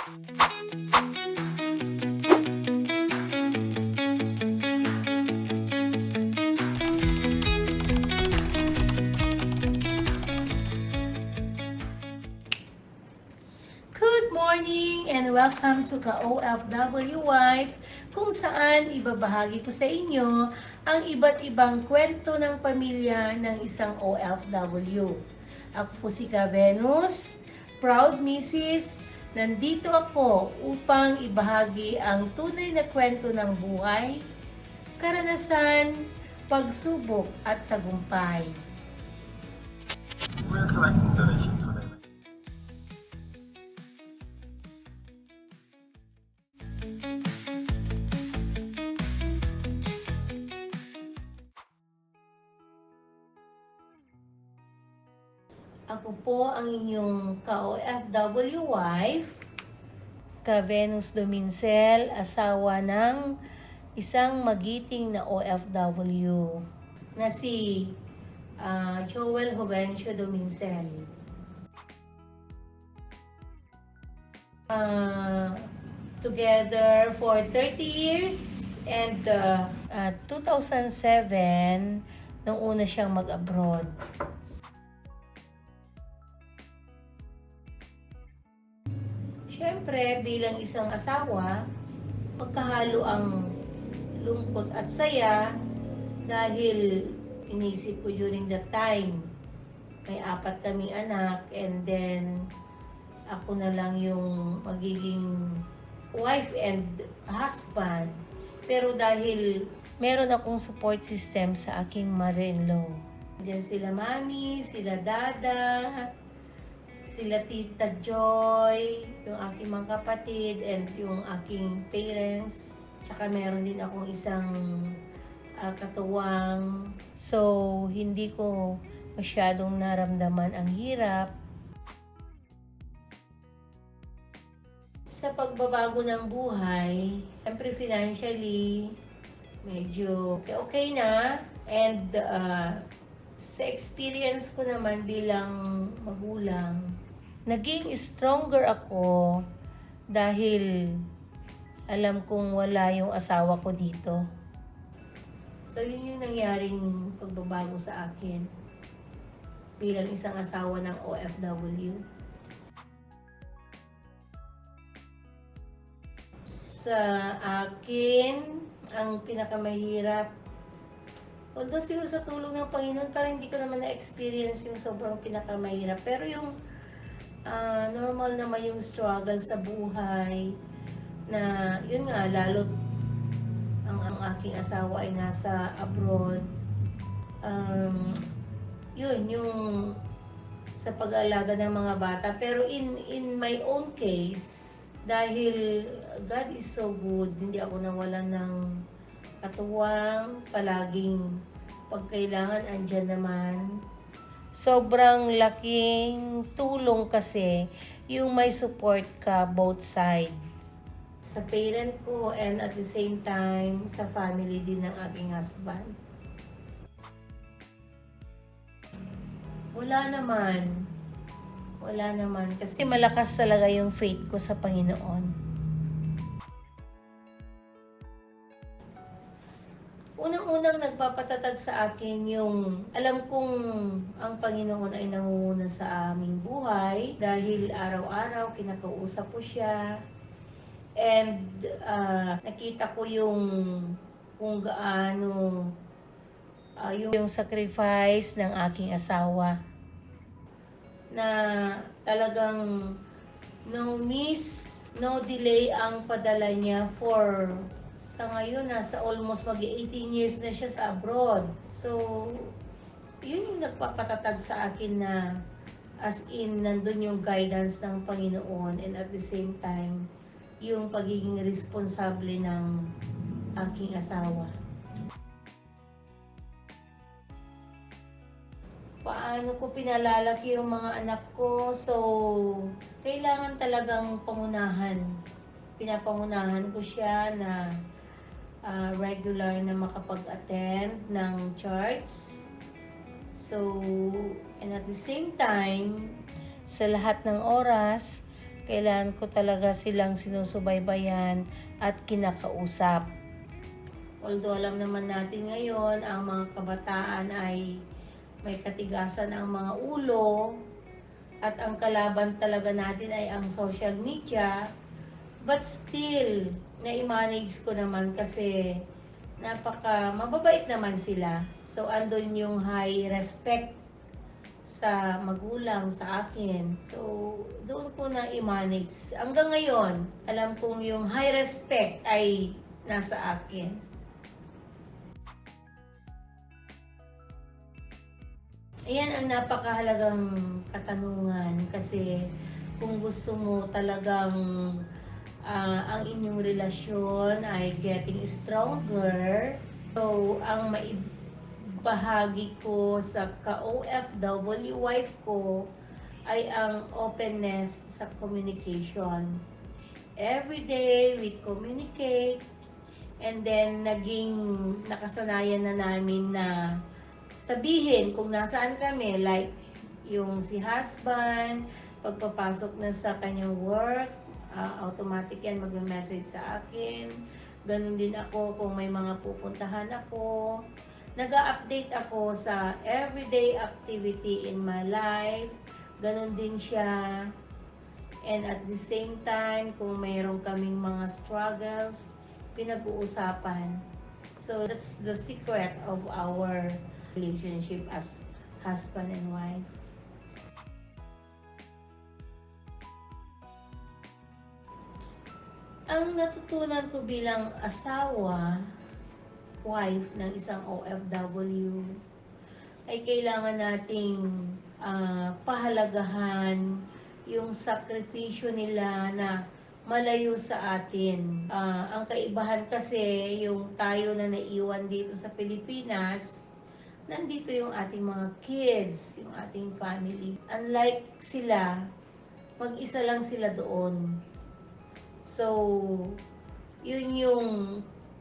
Good morning and welcome to Ka-OFW Wife, kung saan ibabahagi ko sa inyo ang iba't ibang kwento ng pamilya ng isang OFW. Ako po si Ka Venus, proud Mrs. Nandito ako upang ibahagi ang tunay na kwento ng buhay, karanasan, pagsubok at tagumpay. We're collecting donations for them. Ako po ang inyong ka-OFW wife, Ka Venus Domincel, asawa ng isang magiting na OFW na si Joel Jovencio Domincel. Together for 30 years and 2007 nung una siyang mag-abroad. Siyempre, bilang isang asawa, magkahalo ang lungkot at saya dahil inisip ko during that time, may 4 kaming anak and then ako na lang yung magiging wife and husband. Pero dahil meron akong support system sa aking mother-in-law. Diyan sila mami, sila dada, sila Tita Joy, yung aking mga kapatid, and yung aking parents. Tsaka meron din akong isang katuwang. So, hindi ko masyadong naramdaman ang hirap. Sa pagbabago ng buhay, siyempre financially, medyo okay na. And sa experience ko naman bilang magulang, naging stronger ako dahil alam kong wala yung asawa ko dito. So yun yung nangyaring pagbabago sa akin bilang isang asawa ng OFW. Sa akin, ang pinakamahirap, although siguro sa tulong ng Panginoon, parang hindi ko naman na-experience yung sobrang pinakamahirap. Pero yung normal naman yung struggle sa buhay, na yun nga, lalo ang aking asawa ay nasa abroad. Yun, yung sa pag-aalaga ng mga bata. Pero in my own case, dahil God is so good, hindi ako nawalan ng katuwang, palaging pagkailangan andyan naman. Sobrang laking tulong kasi yung may support ka both side. Sa parent ko and at the same time sa family din ng aking husband. Wala naman. Kasi malakas talaga yung faith ko sa Panginoon. Unang-unang nagpapatatag sa akin yung alam kong ang Panginoon ay nangunguna sa aming buhay dahil araw-araw kinakausap ko siya. And nakita ko yung kung gaano yung sacrifice ng aking asawa na talagang no miss, no delay ang padala niya for sa ngayon nasa almost mag-18 years na siya sa abroad. So, yun yung nagpapatatag sa akin na as in nandun yung guidance ng Panginoon and at the same time yung pagiging responsable ng aking asawa. Paano ko pinalalaki yung mga anak ko? So, kailangan talagang pangunahan. Pinapangunahan ko siya na regular na makapag-attend ng church. So, and at the same time, sa lahat ng oras, Kailangan ko talaga silang sinusubaybayan at kinakausap. Although alam naman natin ngayon, ang mga kabataan ay may katigasan ang mga ulo at ang kalaban talaga natin ay ang social media. But still, na-manage ko naman kasi mababait naman sila. So, andun yung high respect sa magulang, sa akin. So, doon ko na i-manage. Hanggang ngayon, alam kong yung high respect ay nasa akin. Ayan ang napakahalagang katanungan kasi kung gusto mo talagang ang inyong relasyon ay getting stronger, so ang maibahagi ko sa ka-OFW wife ko ay ang openness sa communication. Every day we communicate and then naging nakasanayan na namin na sabihin kung nasaan kami, like yung si husband, pagpapasok na sa kanyang work, automatic yan mag-message sa akin. Ganun din ako kung may mga pupuntahan ako. Nag-update ako sa everyday activity in my life. Ganun din siya. And at the same time, kung mayroon kaming mga struggles, pinag-uusapan. So that's the secret of our relationship as husband and wife. Ang natutunan ko bilang asawa, wife ng isang OFW, ay kailangan nating pahalagahan yung sakripisyo nila na malayo sa atin. Ang kaibahan kasi yung tayo na naiwan dito sa Pilipinas, nandito yung ating mga kids, yung ating family. Unlike sila, mag-isa lang sila doon. So, yun yung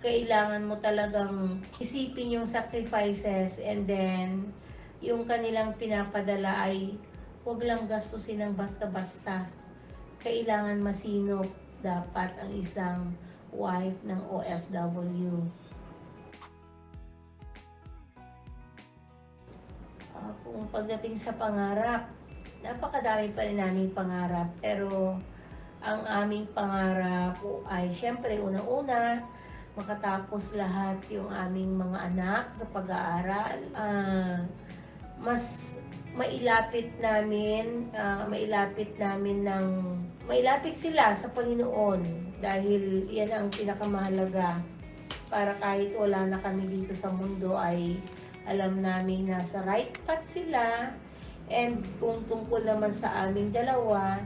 kailangan mo talagang isipin yung sacrifices and then yung kanilang pinapadala ay huwag lang gastusin ng basta-basta. Kailangan masinop dapat ang isang wife ng OFW. Kung pagdating sa pangarap, napakadami pa rin naming pangarap. Pero ang aming pangarap ay syempre unang-una, makatapos lahat yung aming mga anak sa pag-aaral. Mas mailapit mailapit sila sa Panginoon dahil yan ang pinakamahalaga para kahit wala na kami dito sa mundo ay alam namin nasa right path sila. And kung tungkol naman sa aming dalawa,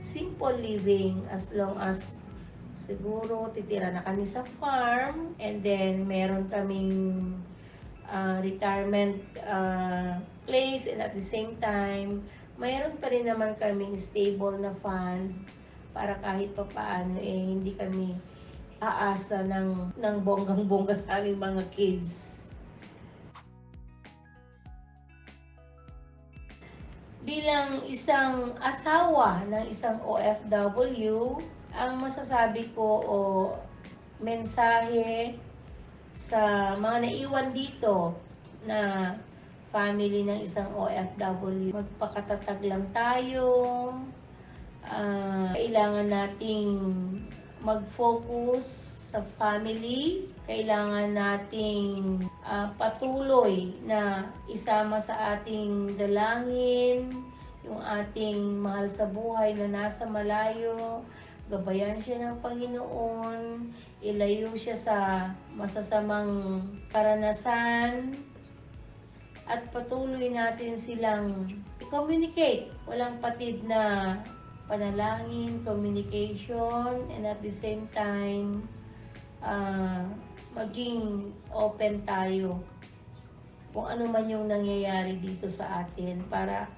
simple living as long as siguro titira na kami sa farm and then meron kaming retirement place and at the same time mayroon pa rin naman kaming stable na fund para kahit pa paano hindi kami aasa ng bonggang-bongga sa aming mga kids. Bilang isang asawa ng isang OFW, ang masasabi ko o mensahe sa mga naiwan dito na family ng isang OFW, magpakatatag lang tayo. Kailangan nating mag-focus sa family. Kailangan nating patuloy na isama sa ating dalangin yung ating mahal sa buhay na nasa malayo. Gabayan siya ng Panginoon, ilayo siya sa masasamang karanasan, at patuloy natin silang i-communicate. Walang patid na panalangin, communication, and at the same time, maging open tayo kung ano man yung nangyayari dito sa atin para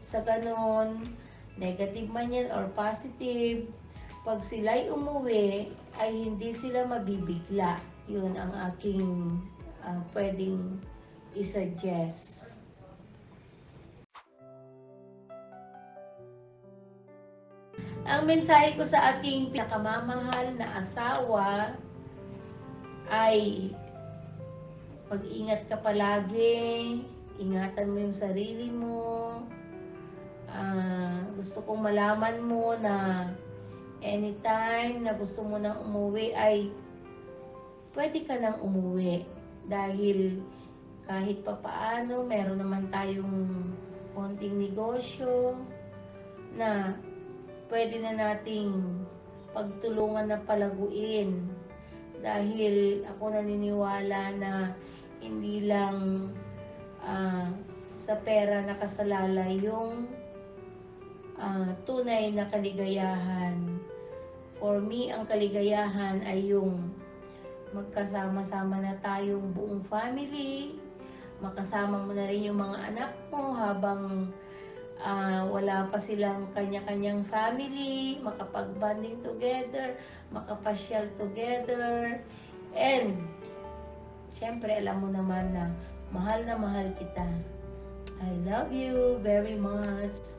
sa ganon, negative man yan or positive, pag sila'y umuwi ay hindi sila mabibigla. Yun ang aking pwedeng i-suggest. Ang mensahe ko sa aking pinakamamahal na asawa ay mag-ingat ka palagi, ingatan mo yung sarili mo. Gusto kong malaman mo na anytime na gusto mo nang umuwi ay pwede ka nang umuwi. Dahil kahit papaano, meron naman tayong konting negosyo na pwede na nating pagtulungan na palaguin. Dahil ako naniniwala na hindi lang sa pera nakasalalay yung tunay na kaligayahan. For me, ang kaligayahan ay yung magkasama-sama na tayong buong family, makasama mo na rin yung mga anak mo habang wala pa silang kanya-kanyang family, makapag-bonding together, makapasyal together, and syempre alam mo naman na mahal kita. I love you very much.